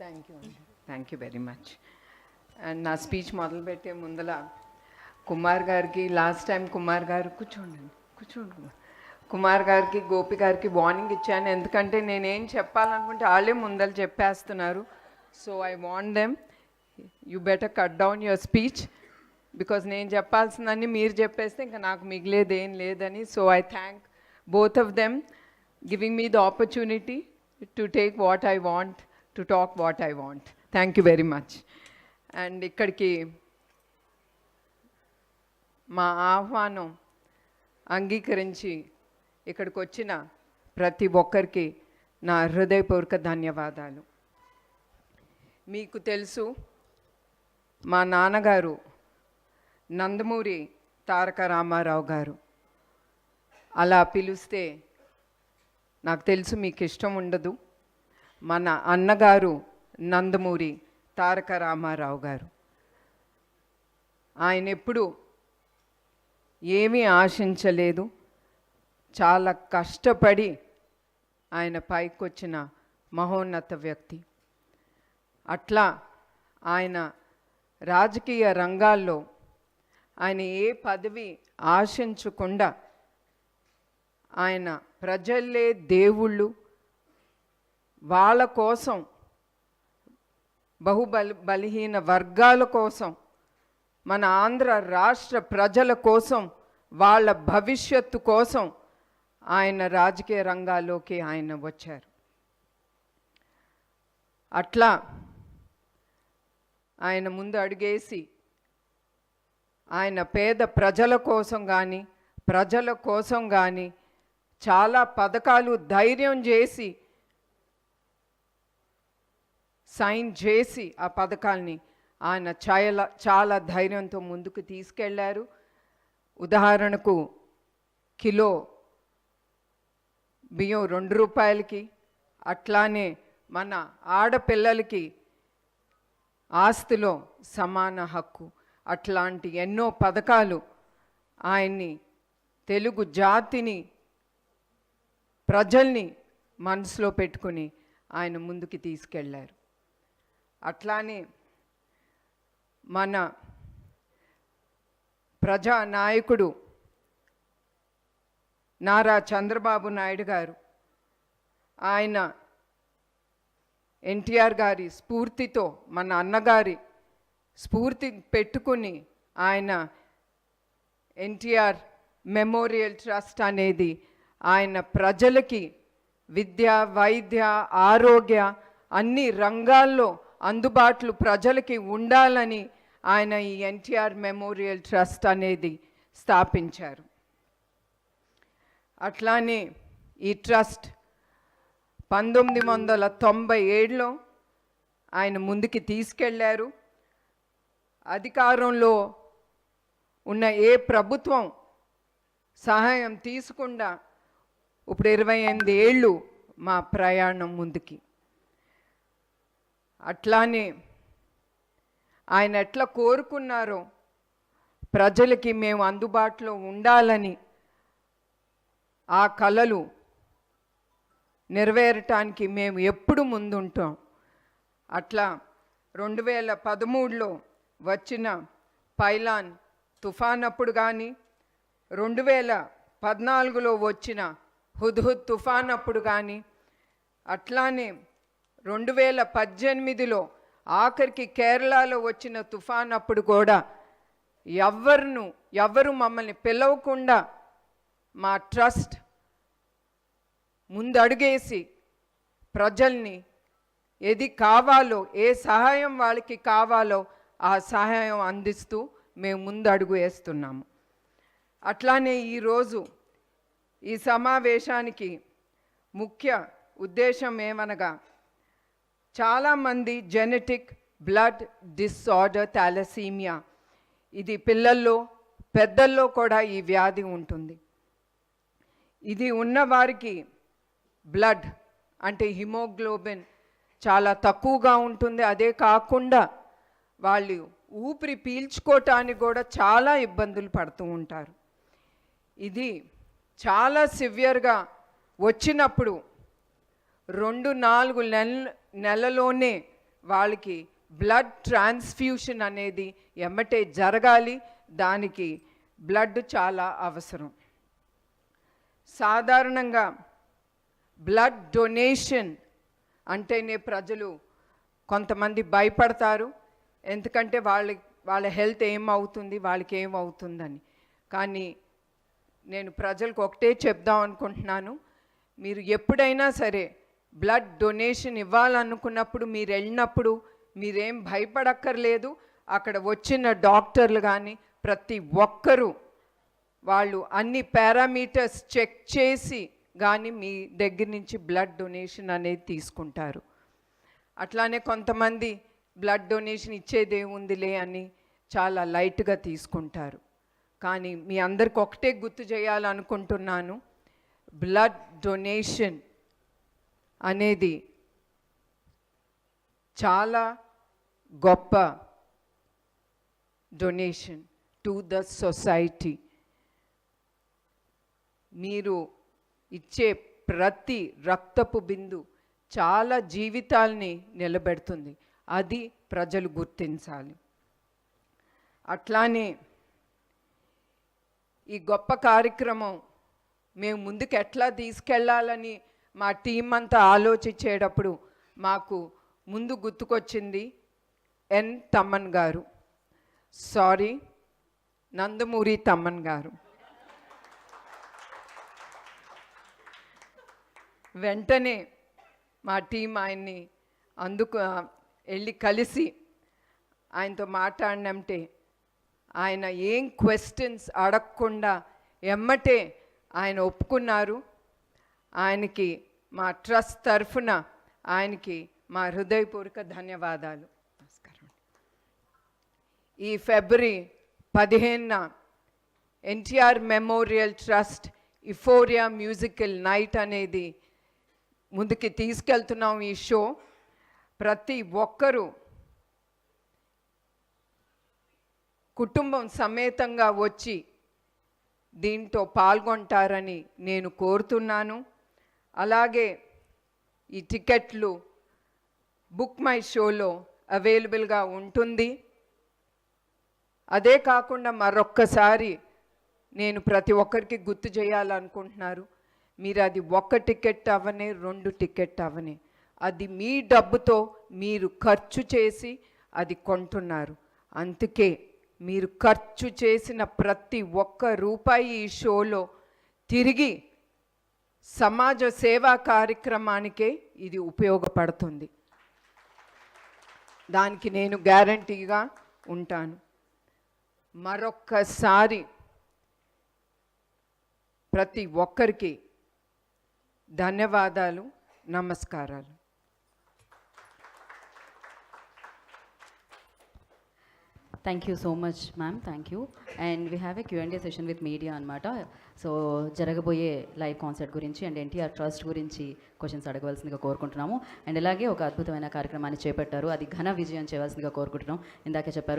Thank you very much. And నా speech మొదలుపెట్టే ముందల కుమార్ గారికి లాస్ట్ టైం కుమార్ గారు కూర్చోండి కుమార్ గారికి గోపి గారికి వార్నింగ్ ఇచ్చాను, ఎందుకంటే నేనేం చెప్పాలనుకుంటే వాళ్ళే ముందర చెప్పేస్తున్నారు. So I want them, you better cut down your speech, because నేను చెప్పాల్సిందని మీరు చెప్పేస్తే ఇంకా నాకు మిగిలేది ఏం లేదని. So I thank both of them giving me the opportunity to take what I want, to talk what I want. Thank you very much. And ikkadiki మా ఆహ్వానం అంగీకరించి ఇక్కడికి వచ్చిన ప్రతి ఒక్కరికి నా హృదయపూర్వక ధన్యవాదాలు. మీకు తెలుసు, మా నాన్నగారు నందమూరి తారక రామారావు గారు. అలా పిలిస్తే నాకు తెలుసు మీకు ఇష్టం ఉండదు. మన అన్నగారు నందమూరి తారక రామారావు గారు. ఆయన ఎప్పుడు ఏమీ ఆశించలేదు, చాలా కష్టపడి ఆయన పైకొచ్చిన మహోన్నత వ్యక్తి. అట్లా ఆయన రాజకీయ రంగాల్లో ఆయన ఏ పదవి ఆశించకుండా ఆయన ప్రజలే దేవుళ్ళు, వాళ్ళ కోసం, బలహీన వర్గాల కోసం, మన ఆంధ్ర రాష్ట్ర ప్రజల కోసం, వాళ్ళ భవిష్యత్తు కోసం ఆయన రాజకీయ రంగాల్లోకి ఆయన వచ్చారు. అట్లా ఆయన ముందు అడుగేసి ఆయన పేద ప్రజల కోసం కానీ చాలా పథకాలు ధైర్యం చేసి సైన్ చేసి ఆ పథకాల్ని ఆయన చాలా ధైర్యంతో ముందుకు తీసుకెళ్లారు. ఉదాహరణకు కిలో బియ్యం 2 రూపాయలకి, అట్లానే మన ఆడపిల్లలకి ఆస్తిలో సమాన హక్కు, అట్లాంటి ఎన్నో పథకాలు ఆయన్ని, తెలుగు జాతిని, ప్రజల్ని మనసులో పెట్టుకుని ఆయన ముందుకు తీసుకెళ్లారు. అట్లానే మన ప్రజానాయకుడు నారా చంద్రబాబు నాయుడు గారు, ఆయన ఎన్టీఆర్ గారి స్ఫూర్తితో, మన అన్నగారి స్ఫూర్తి పెట్టుకుని ఆయన ఎన్టీఆర్ మెమోరియల్ ట్రస్ట్ అనేది ఆయన ప్రజలకి విద్య, వైద్య, ఆరోగ్య అన్ని రంగాల్లో అందుబాటులో ప్రజలకి ఉండాలని ఆయన ఈ ఎన్టీఆర్ మెమోరియల్ ట్రస్ట్ అనేది స్థాపించారు. అట్లానే ఈ ట్రస్ట్ 1997లో ఆయన ముందుకి తీసుకెళ్లారు. అధికారంలో ఉన్న ఏ ప్రభుత్వం సహాయం తీసుకుండా ఇప్పుడు 28 ఏళ్ళు మా ప్రయాణం ముందుకి. అట్లానే ఆయన ఎట్లా కోరుకున్నారో ప్రజలకి మేము అందుబాటులో ఉండాలని, ఆ కలలు నెరవేరటానికి మేము ఎప్పుడు ముందుంటాం. అట్లా 2013లో వచ్చిన పైలాన్ తుఫాన్ అప్పుడు కానీ, 2014లో వచ్చిన హుద్హుద్ తుఫాన్ అప్పుడు కానీ, అట్లానే 2018లో ఆఖరికి కేరళలో వచ్చిన తుఫాన్ అప్పుడు కూడా ఎవరు మమ్మల్ని పిలవకుండా మా ట్రస్ట్ ముందడుగేసి ప్రజల్ని ఏది కావాలో, ఏ సహాయం వాళ్ళకి కావాలో ఆ సహాయం అందిస్తూ మేము ముందడుగు వేస్తున్నాము. అట్లానే ఈరోజు ఈ సమావేశానికి ముఖ్య ఉద్దేశం ఏమనగా, చాలామంది జెనెటిక్ బ్లడ్ డిసార్డర్ థాలసీమియా, ఇది పిల్లల్లో పెద్దల్లో కూడా ఈ వ్యాధి ఉంటుంది. ఇది ఉన్నవారికి బ్లడ్ అంటే హిమోగ్లోబిన్ చాలా తక్కువగా ఉంటుంది. అదే కాకుండా వాళ్ళు ఊపిరి పీల్చుకోవటానికి కూడా చాలా ఇబ్బందులు పడుతూ ఉంటారు. ఇది చాలా సివియర్గా వచ్చినప్పుడు 2-4 నెలలోనే వాళ్ళకి బ్లడ్ ట్రాన్స్ఫ్యూషన్ అనేది ఎమ్మటే జరగాలి. దానికి బ్లడ్ చాలా అవసరం. సాధారణంగా బ్లడ్ డొనేషన్ అంటేనే ప్రజలు కొంతమంది భయపడతారు. ఎందుకంటే వాళ్ళ హెల్త్ ఏమవుతుంది, వాళ్ళకి ఏమవుతుందని. కానీ నేను ప్రజలకు ఒకటే చెప్దాం అనుకుంటున్నాను, మీరు ఎప్పుడైనా సరే బ్లడ్ డొనేషన్ ఇవ్వాలనుకున్నప్పుడు మీరు వెళ్ళినప్పుడు మీరేం భయపడక్కర్లేదు. అక్కడ వచ్చిన డాక్టర్లు కానీ ప్రతి ఒక్కరూ వాళ్ళు అన్ని పారామీటర్స్ చెక్ చేసి కానీ మీ దగ్గర నుంచి బ్లడ్ డొనేషన్ అనేది తీసుకుంటారు. అట్లానే కొంతమంది బ్లడ్ డొనేషన్ ఇచ్చేదేముందిలే అని చాలా లైట్గా తీసుకుంటారు. కానీ మీ అందరికి ఒకటే గుర్తు చేయాలనుకుంటున్నాను, బ్లడ్ డొనేషన్ అనేది చాలా గొప్ప డొనేషన్ టు ద సొసైటీ. మీరు ఇచ్చే ప్రతి రక్తపు బిందు చాలా జీవితాల్ని నిలబెడుతుంది. అది ప్రజలు గుర్తించాలి. అట్లానే ఈ గొప్ప కార్యక్రమం మేము ముందుకు ఎట్లా తీసుకెళ్ళాలని మా టీం అంతా ఆలోచించేటప్పుడు మాకు ముందు గుర్తుకొచ్చింది ఎన్ తమ్మన్ గారు, సారీ నందమూరి తమ్మన్ గారు. వెంటనే మా టీం ఆయన్ని వెళ్ళి కలిసి ఆయనతో మాట్లాడినంటే ఆయన ఏం క్వశ్చన్స్ అడగకుండా ఎమ్మటే ఆయన ఒప్పుకున్నారు. ఆయనకి మా ట్రస్ట్ తరఫున ఆయనకి మా హృదయపూర్వక ధన్యవాదాలు. నమస్కారం. ఈ ఫిబ్రవరి 15న NTR memorial trust euphoria musical night అనేది ముందుకి తీసుకెళ్తున్నాం. ఈ షో ప్రతి ఒక్కరూ కుటుంబం సమేతంగా వచ్చి దీంతో పాల్గొంటారని నేను కోరుతున్నాను. అలాగే ఈ టికెట్లు బుక్ మై షోలో అవైలబుల్గా ఉంటుంది. అదే కాకుండా మరొక్కసారి నేను ప్రతి ఒక్కరికి గుర్తు చేయాలనుకుంటున్నారు, మీరు అది 1 టికెట్ అవ్వనే 2 టికెట్ అవ్వనే, అది మీ డబ్బుతో మీరు ఖర్చు చేసి అది కొంటున్నారు. అందుకే మీరు ఖర్చు చేసిన ప్రతి ఒక్క రూపాయి ఈ షోలో తిరిగి సమాజ సేవా కార్యక్రమానికే ఇది ఉపయోగపడుతుంది. దానికి నేను గ్యారంటీగా ఉంటాను. మరొక్కసారి ప్రతి ఒక్కరికి ధన్యవాదాలు, నమస్కారాలు. Thank you so much, ma'am. Thank you. And we have a Q&A session with media అనమాట. సో జరగబోయే లైవ్ కాన్సర్ట్ గురించి అండ్ ఎన్టీఆర్ ట్రస్ట్ గురించి క్వశ్చన్స్ అడగవలసిందిగా కోరుకుంటున్నాము. అండ్ అలాగే ఒక అద్భుతమైన కార్యక్రమాన్ని చేపట్టారు, అది ఘన విజయం చేయవలసిందిగా కోరుకుంటున్నాం. ఇందాకే చెప్పారు